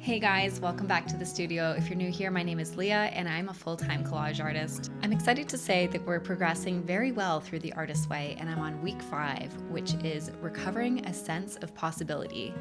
Hey guys, welcome back to the studio. If you're new here, my name is Leah and I'm a full-time collage artist. I'm excited to say that we're progressing very well through the Artist Way and I'm on week 5, which is recovering a sense of possibility.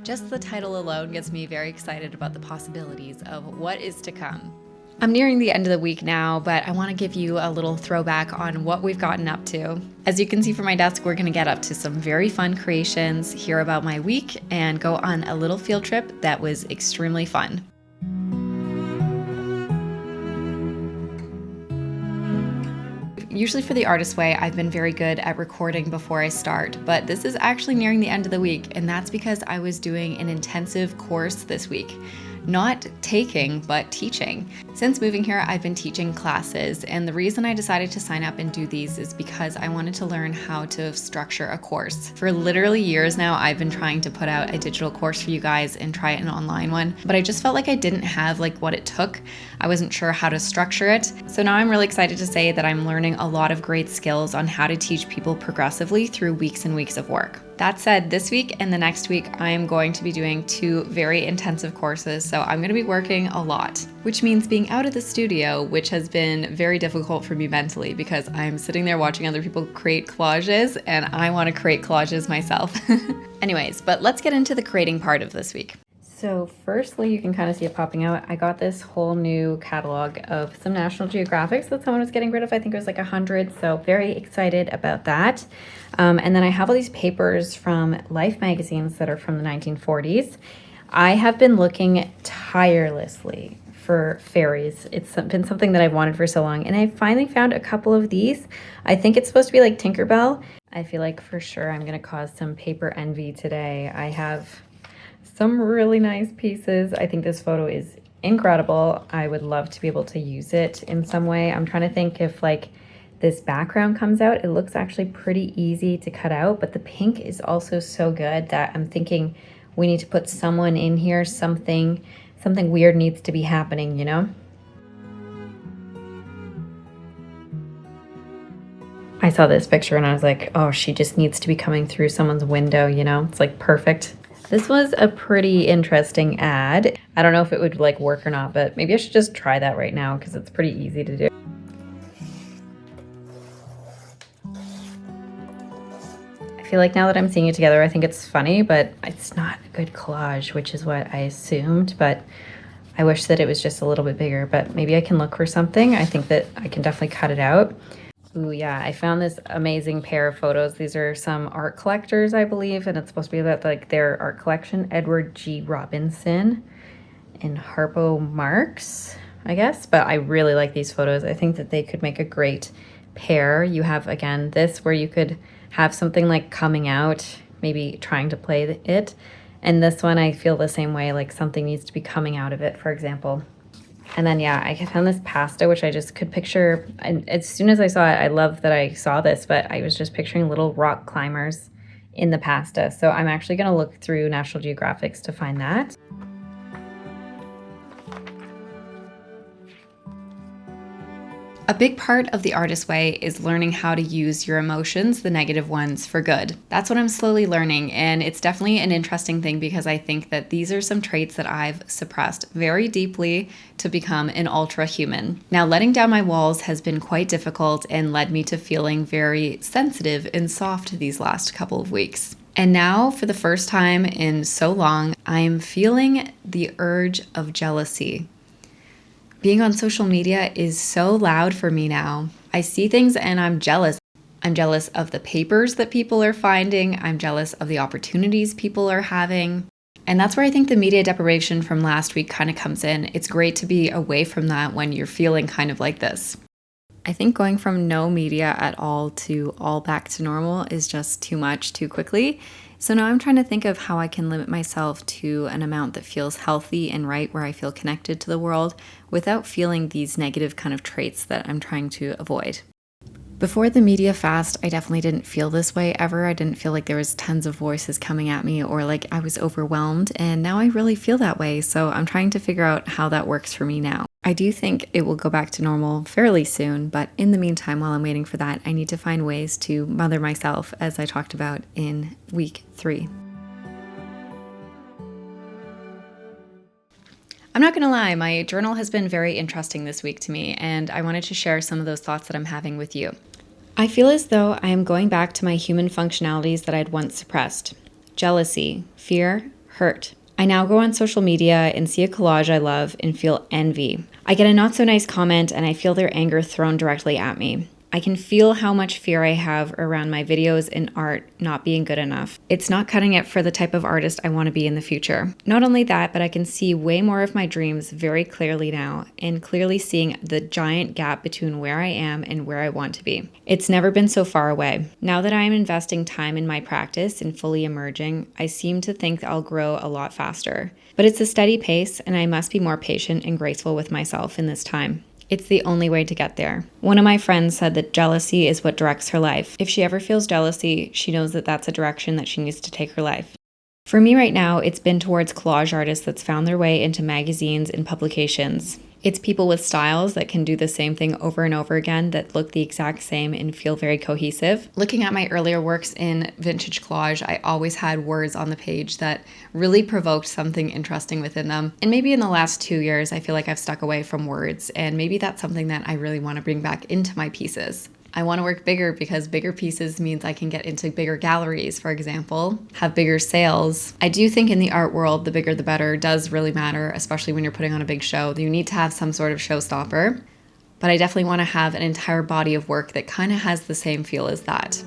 Just the title alone gets me very excited about the possibilities of what is to come. I'm nearing the end of the week now, but I want to give you a little throwback on what we've gotten up to. As you can see from my desk, we're going to get up to some very fun creations, hear about my week, and go on a little field trip that was extremely fun. Usually for the Artist Way, I've been very good at recording before I start, but this is actually nearing the end of the week, and that's because I was doing an intensive course this week. Not taking, but teaching. Since moving here, I've been teaching classes, and the reason I decided to sign up and do these is because I wanted to learn how to structure a course. For literally years now, I've been trying to put out a digital course for you guys and try an online one, but I just felt like I didn't have what it took. I wasn't sure how to structure it. So now I'm really excited to say that I'm learning a lot of great skills on how to teach people progressively through weeks and weeks of work. That said, this week and the next week, I'm going to be doing 2 very intensive courses, so I'm going to be working a lot, which means being out of the studio, which has been very difficult for me mentally because I'm sitting there watching other people create collages and I want to create collages myself. Anyways, but let's get into the creating part of this week. So firstly, you can kind of see it popping out. I got this whole new catalog of some National Geographics that someone was getting rid of. I think it was like 100, so very excited about that. And then I have all these papers from Life magazines that are from the 1940s. I have been looking tirelessly for fairies. It's been something that I've wanted for so long, and I finally found a couple of these. I think it's supposed to be like Tinkerbell. I feel like for sure I'm gonna cause some paper envy today. I have some really nice pieces. I think this photo is incredible. I would love to be able to use it in some way. I'm trying to think if this background comes out. It looks actually pretty easy to cut out, but the pink is also so good that I'm thinking we need to put someone in here. Something weird needs to be happening, you know? I saw this picture and I was like, oh, she just needs to be coming through someone's window, you know? It's like perfect. This was a pretty interesting ad. I don't know if it would work or not, but maybe I should just try that right now because it's pretty easy to do. I feel like now that I'm seeing it together, I think it's funny, but it's not a good collage, which is what I assumed, but I wish that it was just a little bit bigger, but maybe I can look for something. I think that I can definitely cut it out. Ooh, yeah, I found this amazing pair of photos. These are some art collectors, I believe, and it's supposed to be about their art collection. Edward G. Robinson and Harpo Marx, I guess, but I really like these photos. I think that they could make a great pair. You have, again, this where you could have something coming out, maybe trying to play it, and this one I feel the same way, something needs to be coming out of it, for example. And then, yeah, I found this pasta, which I just could picture. And as soon as I saw it, I love that I saw this, but I was just picturing little rock climbers in the pasta. So I'm actually going to look through National Geographics to find that. A big part of the Artist Way is learning how to use your emotions, the negative ones, for good. That's what I'm slowly learning, and it's definitely an interesting thing because I think that these are some traits that I've suppressed very deeply to become an ultra human. Now, letting down my walls has been quite difficult and led me to feeling very sensitive and soft these last couple of weeks. And now, for the first time in so long, I'm feeling the urge of jealousy. Being on social media is so loud for me now. I see things and I'm jealous. I'm jealous of the papers that people are finding. I'm jealous of the opportunities people are having. And that's where I think the media deprivation from last week kind of comes in. It's great to be away from that when you're feeling kind of like this. I think going from no media at all to all back to normal is just too much too quickly. So now I'm trying to think of how I can limit myself to an amount that feels healthy and right, where I feel connected to the world without feeling these negative kind of traits that I'm trying to avoid. Before the media fast, I definitely didn't feel this way ever. I didn't feel like there was tons of voices coming at me or like I was overwhelmed, and now I really feel that way. So I'm trying to figure out how that works for me now. I do think it will go back to normal fairly soon, but in the meantime, while I'm waiting for that, I need to find ways to mother myself, as I talked about in week 3. I'm not gonna lie, my journal has been very interesting this week to me, and I wanted to share some of those thoughts that I'm having with you. I feel as though I am going back to my human functionalities that I'd once suppressed. Jealousy, fear, hurt. I now go on social media and see a collage I love and feel envy. I get a not so nice comment and I feel their anger thrown directly at me. I can feel how much fear I have around my videos and art not being good enough. It's not cutting it for the type of artist I want to be in the future. Not only that, but I can see way more of my dreams very clearly now and clearly seeing the giant gap between where I am and where I want to be. It's never been so far away. Now that I am investing time in my practice and fully emerging, I seem to think I'll grow a lot faster. But it's a steady pace and I must be more patient and graceful with myself in this time. It's the only way to get there. One of my friends said that jealousy is what directs her life. If she ever feels jealousy, she knows that that's a direction that she needs to take her life. For me right now, it's been towards collage artists that's found their way into magazines and publications. It's people with styles that can do the same thing over and over again that look the exact same and feel very cohesive. Looking at my earlier works in vintage collage, I always had words on the page that really provoked something interesting within them. And maybe in the last 2 years, I feel like I've stuck away from words, and maybe that's something that I really want to bring back into my pieces. I want to work bigger because bigger pieces means I can get into bigger galleries, for example, have bigger sales. I do think in the art world, the bigger the better does really matter, especially when you're putting on a big show. You need to have some sort of showstopper, but I definitely want to have an entire body of work that kind of has the same feel as that.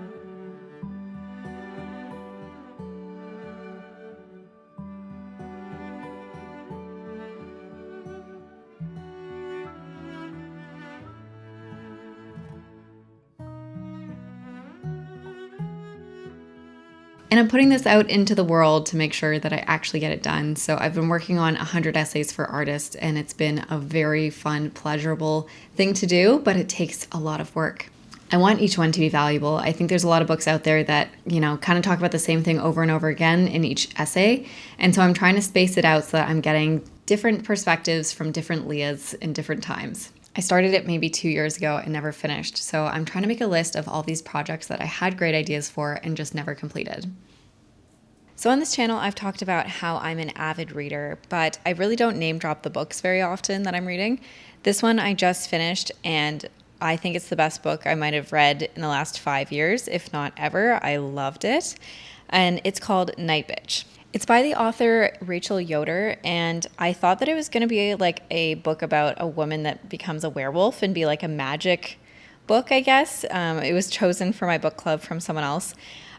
And I'm putting this out into the world to make sure that I actually get it done. So I've been working on 100 essays for artists, and it's been a very fun, pleasurable thing to do, but it takes a lot of work. I want each one to be valuable. I think there's a lot of books out there that, kind of talk about the same thing over and over again in each essay. And so I'm trying to space it out so that I'm getting different perspectives from different Leahs in different times. I started it maybe 2 years ago and never finished, so I'm trying to make a list of all these projects that I had great ideas for and just never completed. So on this channel, I've talked about how I'm an avid reader, but I really don't name drop the books very often that I'm reading. This one I just finished, and I think it's the best book I might have read in the last 5 years, if not ever. I loved it, and it's called Night Bitch. It's by the author Rachel Yoder, and I thought that it was going to be like a book about a woman that becomes a werewolf and be like a magic book, I guess. It was chosen for my book club from someone else,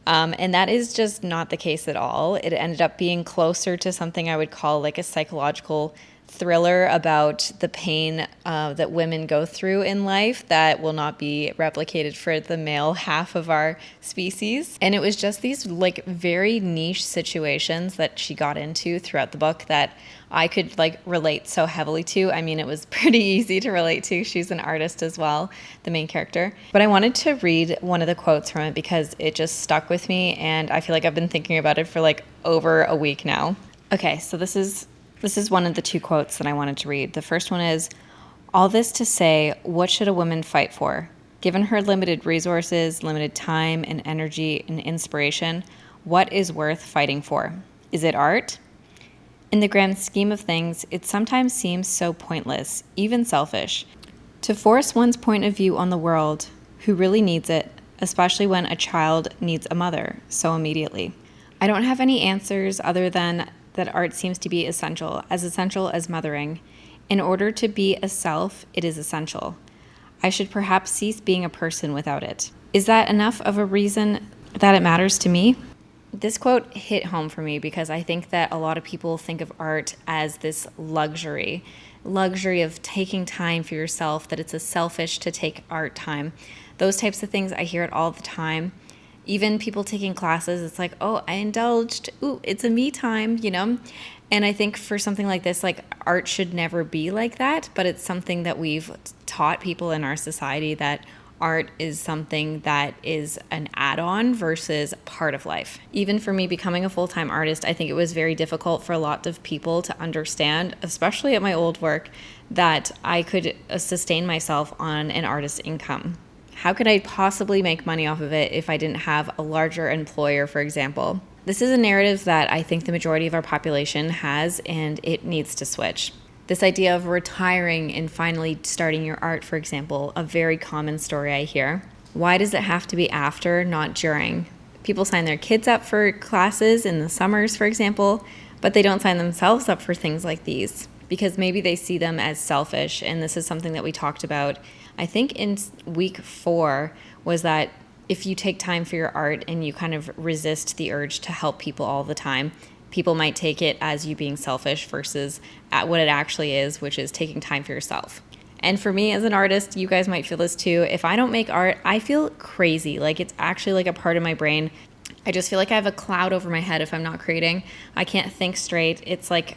and that is just not the case at all. It ended up being closer to something I would call like a psychological thriller about the pain that women go through in life that will not be replicated for the male half of our species. And it was just these like very niche situations that she got into throughout the book that I could like relate so heavily to. I mean, it was pretty easy to relate to. She's an artist as well, the main character. But I wanted to read one of the quotes from it because it just stuck with me, and I feel like I've been thinking about it for like over a week now. Okay, so this is one of the two quotes that I wanted to read. The first one is, "All this to say, what should a woman fight for? Given her limited resources, limited time and energy and inspiration, what is worth fighting for? Is it art? In the grand scheme of things, it sometimes seems so pointless, even selfish, to force one's point of view on the world, who really needs it, especially when a child needs a mother so immediately. I don't have any answers other than that art seems to be essential as mothering. In order to be a self, it is essential. I should perhaps cease being a person without it. Is that enough of a reason that it matters to me?" This quote hit home for me because I think that a lot of people think of art as this luxury of taking time for yourself, that it's a selfish to take art time. Those types of things, I hear it all the time. Even people taking classes, it's like, oh, I indulged. Ooh, it's a me time, And I think for something like this, like art should never be like that, but it's something that we've taught people in our society that art is something that is an add-on versus part of life. Even for me becoming a full-time artist, I think it was very difficult for a lot of people to understand, especially at my old work, that I could sustain myself on an artist's income. How could I possibly make money off of it if I didn't have a larger employer, for example? This is a narrative that I think the majority of our population has, and it needs to switch. This idea of retiring and finally starting your art, for example, a very common story I hear. Why does it have to be after, not during? People sign their kids up for classes in the summers, for example, but they don't sign themselves up for things like these because maybe they see them as selfish. And this is something that we talked about, I think in week 4, was that if you take time for your art and you kind of resist the urge to help people all the time, people might take it as you being selfish versus at what it actually is, which is taking time for yourself. And for me as an artist, you guys might feel this too. If I don't make art, I feel crazy. Like it's actually like a part of my brain. I just feel like I have a cloud over my head if I'm not creating. I can't think straight. It's like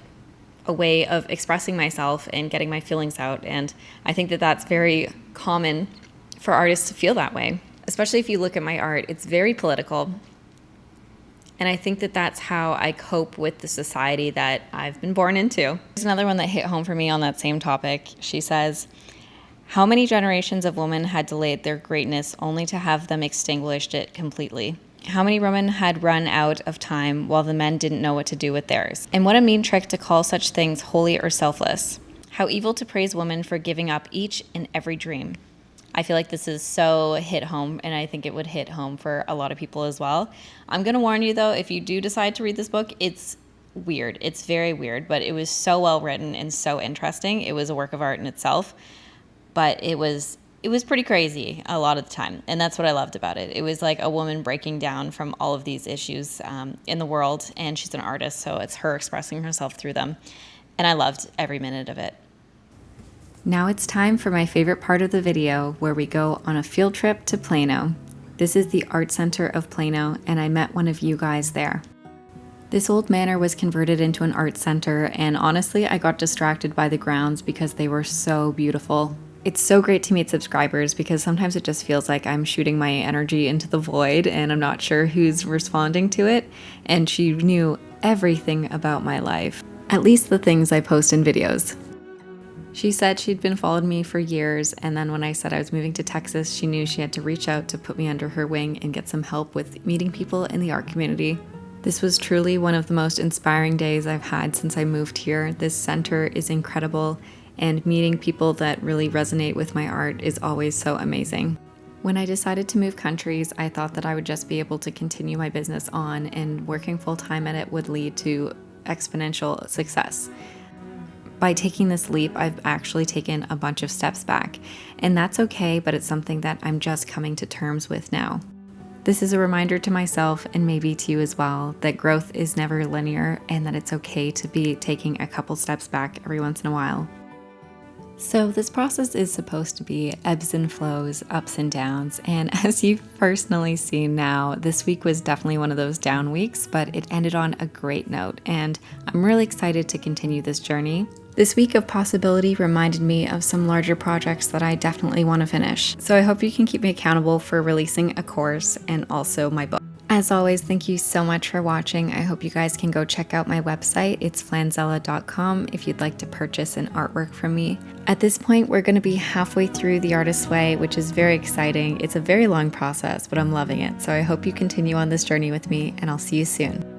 a way of expressing myself and getting my feelings out. And I think that that's very common for artists to feel that way. Especially if you look at my art, it's very political. And I think that that's how I cope with the society that I've been born into. There's another one that hit home for me on that same topic. She says, how many generations of women had delayed their greatness only to have them extinguished it completely? How many women had run out of time while the men didn't know what to do with theirs? And what a mean trick to call such things holy or selfless. How evil to praise women for giving up each and every dream. I feel like this is so hit home, and I think it would hit home for a lot of people as well. I'm going to warn you, though, if you do decide to read this book, it's weird. It's very weird, but it was so well written and so interesting. It was a work of art in itself, but it was pretty crazy a lot of the time, and that's what I loved about it. It was like a woman breaking down from all of these issues in the world, and she's an artist, so it's her expressing herself through them, and I loved every minute of it. Now it's time for my favorite part of the video, where we go on a field trip to Plano. This is the Art Center of Plano, and I met one of you guys there. This old manor was converted into an art center, and honestly, I got distracted by the grounds because they were so beautiful. It's so great to meet subscribers because sometimes it just feels like I'm shooting my energy into the void and I'm not sure who's responding to it, and she knew everything about my life, at least the things I post in videos. She said she'd been following me for years, and then when I said I was moving to Texas, she knew she had to reach out to put me under her wing and get some help with meeting people in the art community. This was truly one of the most inspiring days I've had since I moved here. This center is incredible, and meeting people that really resonate with my art is always so amazing. When I decided to move countries, I thought that I would just be able to continue my business on, and working full-time at it would lead to exponential success. By taking this leap, I've actually taken a bunch of steps back, and that's okay, but it's something that I'm just coming to terms with now. This is a reminder to myself, and maybe to you as well, that growth is never linear and that it's okay to be taking a couple steps back every once in a while. So this process is supposed to be ebbs and flows, ups and downs, and as you've personally seen now, this week was definitely one of those down weeks, but it ended on a great note, and I'm really excited to continue this journey. This week of possibility reminded me of some larger projects that I definitely want to finish, so I hope you can keep me accountable for releasing a course and also my book. As always, thank you so much for watching. I hope you guys can go check out my website. It's flanzella.com if you'd like to purchase an artwork from me. At this point, we're going to be halfway through The Artist's Way, which is very exciting. It's a very long process, but I'm loving it. So I hope you continue on this journey with me, and I'll see you soon.